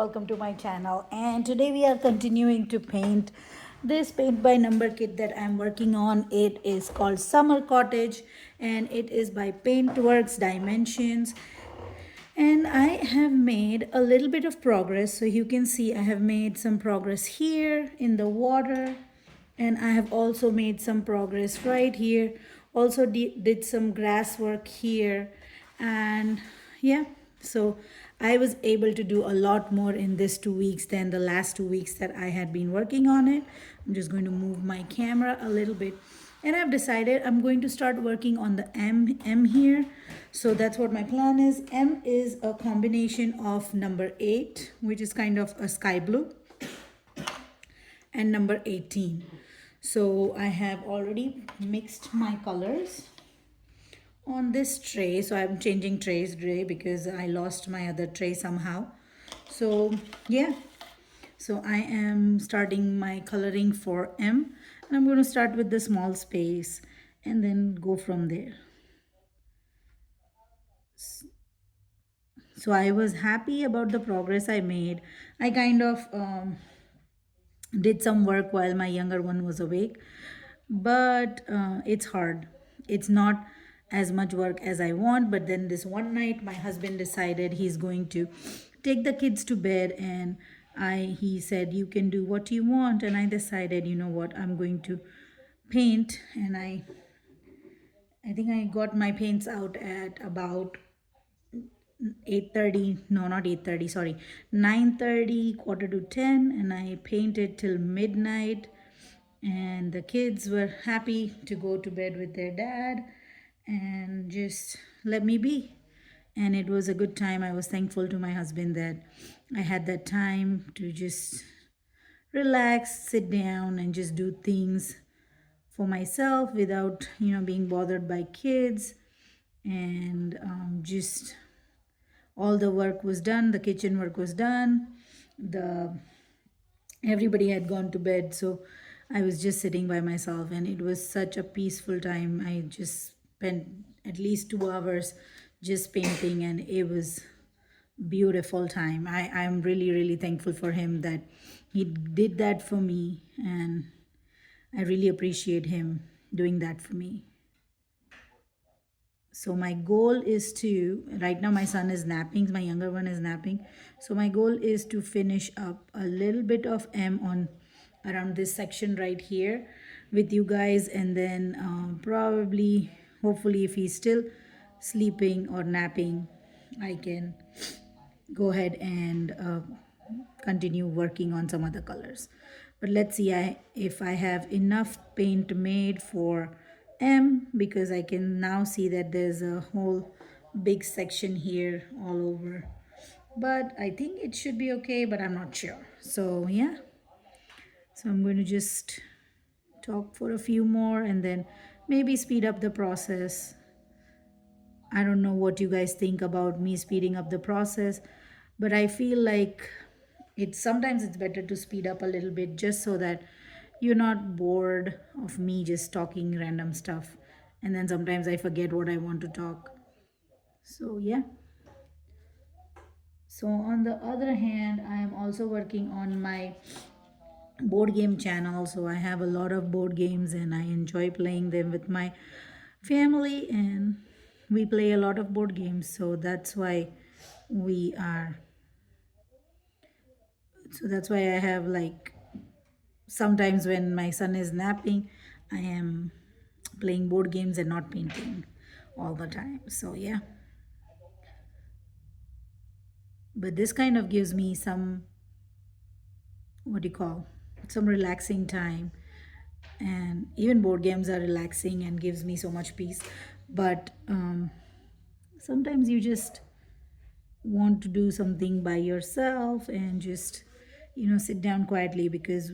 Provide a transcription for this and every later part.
welcome to my channel. And today we are continuing to paint this paint by number kit that I'm working on. It is called Summer Cottage and it is by Paintworks Dimensions. And I have made a little bit of progress. So you can see I have made some progress here in the water, and I have also made some progress right here. Also did some grass work here, and yeah, so I was able to do a lot more in this 2 weeks than the last 2 weeks that I had been working on it. I'm just going to move my camera a little bit, and I've decided I'm going to start working on the M here. So that's what my plan is. M is a combination of number 8, which is kind of a sky blue, and number 18. So I have already mixed my colors on this tray. So I'm changing trays today because I lost my other tray somehow. So yeah, so I am starting my coloring for M, and I'm going to start with the small space and then go from there. So I was happy about the progress I made. I kind of did some work while my younger one was awake, but it's hard. It's not as much work as I want. But then this one night my husband decided he's going to take the kids to bed, and he said, you can do what you want. And I decided, you know what, I'm going to paint. And I think I got my paints out at about 8:30. No, not 8:30, sorry, 9:30, quarter to 10, and I painted till midnight. And the kids were happy to go to bed with their dad and just let me be. And it was a good time. I was thankful to my husband that I had that time to just relax, sit down, and just do things for myself without being bothered by kids. And just all the work was done, the kitchen work was done, the everybody had gone to bed, so I was just sitting by myself, and it was such a peaceful time. I just spent at least 2 hours just painting, and it was beautiful time. I'm really thankful for him that he did that for me, and I really appreciate him doing that for me. So my goal is to, right now my son is napping, my younger one is napping. So my goal is to finish up a little bit of M on around this section right here with you guys. And then probably, hopefully, if he's still sleeping or napping, I can go ahead and continue working on some other colors. But let's see if I have enough paint made for M, because I can now see that there's a whole big section here all over. But I think it should be okay, but I'm not sure. So yeah, so I'm going to just talk for a few more and then maybe speed up the process. I don't know what you guys think about me speeding up the process, but I feel like sometimes it's better to speed up a little bit just so that you're not bored of me just talking random stuff, and then sometimes I forget what I want to talk. So yeah. So on the other hand, I am also working on my board game channel. So I have a lot of board games and I enjoy playing them with my family, and we play a lot of board games. So that's why I have, like, sometimes when my son is napping, I am playing board games and not painting all the time. So yeah, but this kind of gives me some, what do you call, some relaxing time. And even board games are relaxing and gives me so much peace. But sometimes you just want to do something by yourself and just sit down quietly, because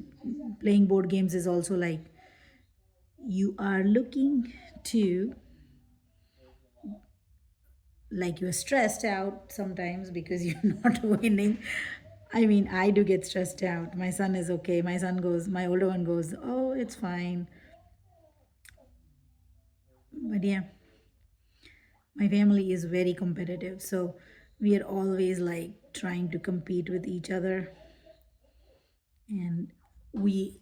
playing board games is also like you are looking to, like, you're stressed out sometimes because you're not winning. I mean, I do get stressed out. My son is okay. My older one goes, oh, it's fine. But yeah, my family is very competitive. So we are always like trying to compete with each other, and we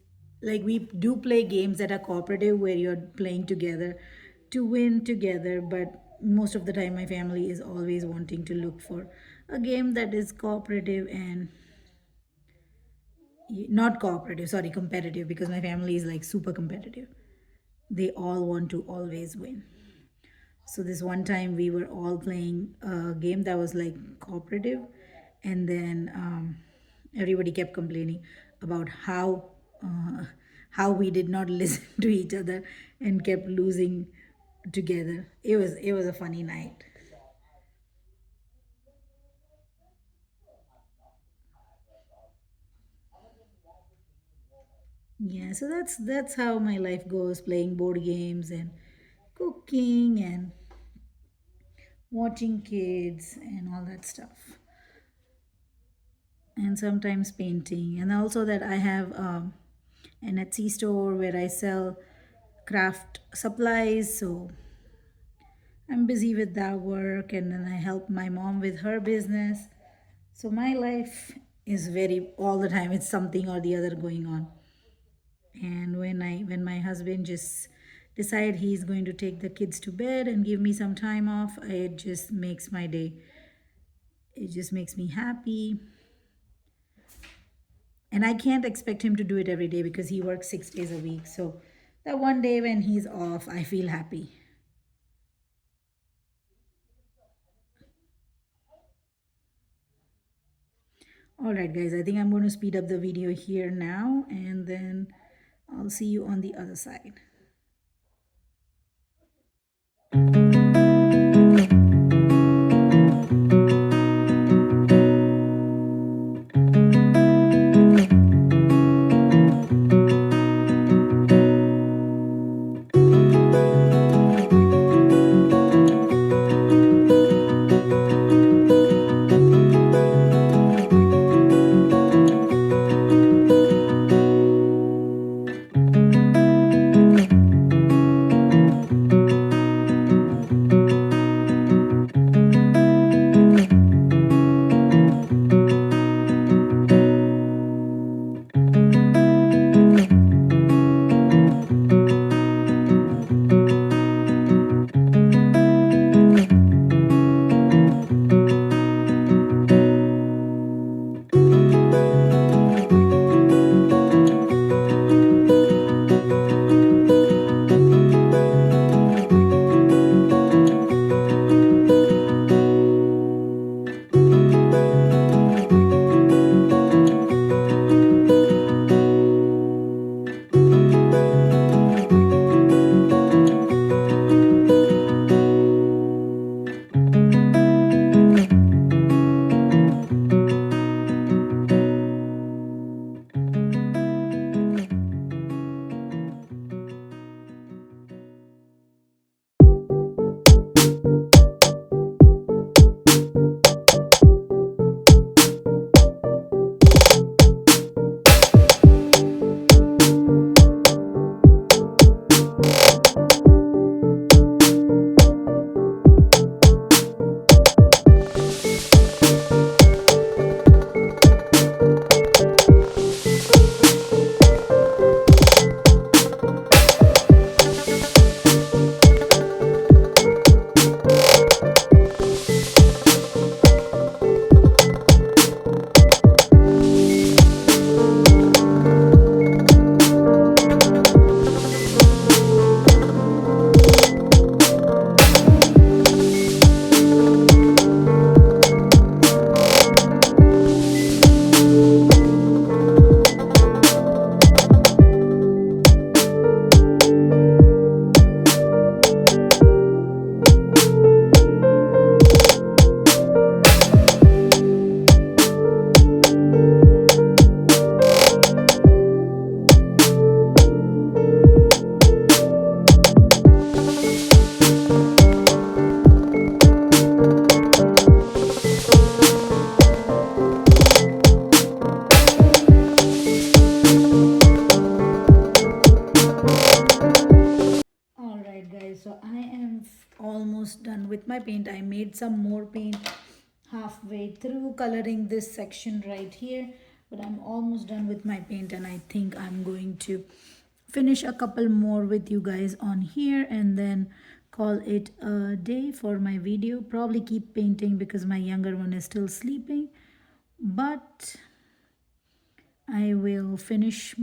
do play games that are cooperative where you're playing together to win together, but most of the time my family is always wanting to look for a game that is cooperative and not cooperative, sorry, competitive, because my family is like super competitive. They all want to always win. So this one time we were all playing a game that was like cooperative, and then everybody kept complaining about uh, how we did not listen to each other and kept losing together. It was a funny night. Yeah, so that's how my life goes, playing board games and cooking and watching kids and all that stuff, and sometimes painting. And also that I have an Etsy store where I sell craft supplies, so I'm busy with that work, and then I help my mom with her business. So my life is very, all the time it's something or the other going on. And when my husband just decide he's going to take the kids to bed and give me some time off, it just makes my day, it just makes me happy. And I can't expect him to do it every day because he works 6 days a week. So that one day when he's off, I feel happy. All right, guys, I think I'm going to speed up the video here now, and then I'll see you on the other side. All right, guys, so I am almost done with my paint. I made some more paint halfway through coloring this section right here, but I'm almost done with my paint, and I think I'm going to finish a couple more with you guys on here and then call it a day for my video. Probably keep painting because my younger one is still sleeping, but I will finish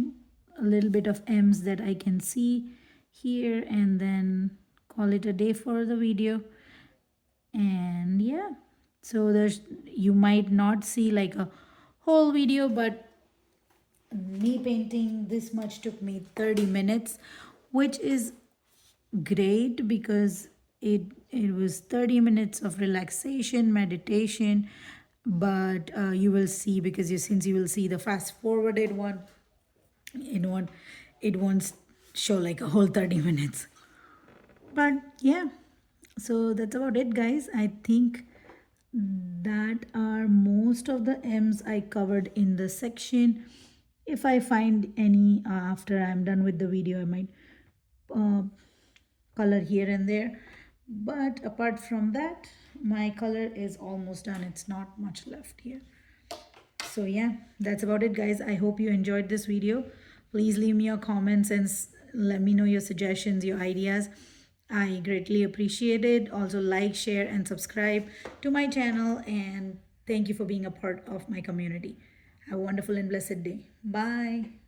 a little bit of M's that I can see here and then call it a day for the video. And yeah, so there's, you might not see like a whole video, but me painting this much took me 30 minutes, which is great because it was 30 minutes of relaxation, meditation. But you will see, because since you will see the fast forwarded one, it won't show like a whole 30 minutes. But yeah, so that's about it, guys. I think that are most of the M's I covered in the section. If I find any after I'm done with the video, I might uh, color here and there, but apart from that, my color is almost done. It's not much left here. So yeah, that's about it, guys. I hope you enjoyed this video. Please leave me your comments and let me know your suggestions, your ideas. I greatly appreciate it. Also, like, share, and subscribe to my channel. And thank you for being a part of my community. Have a wonderful and blessed day. Bye.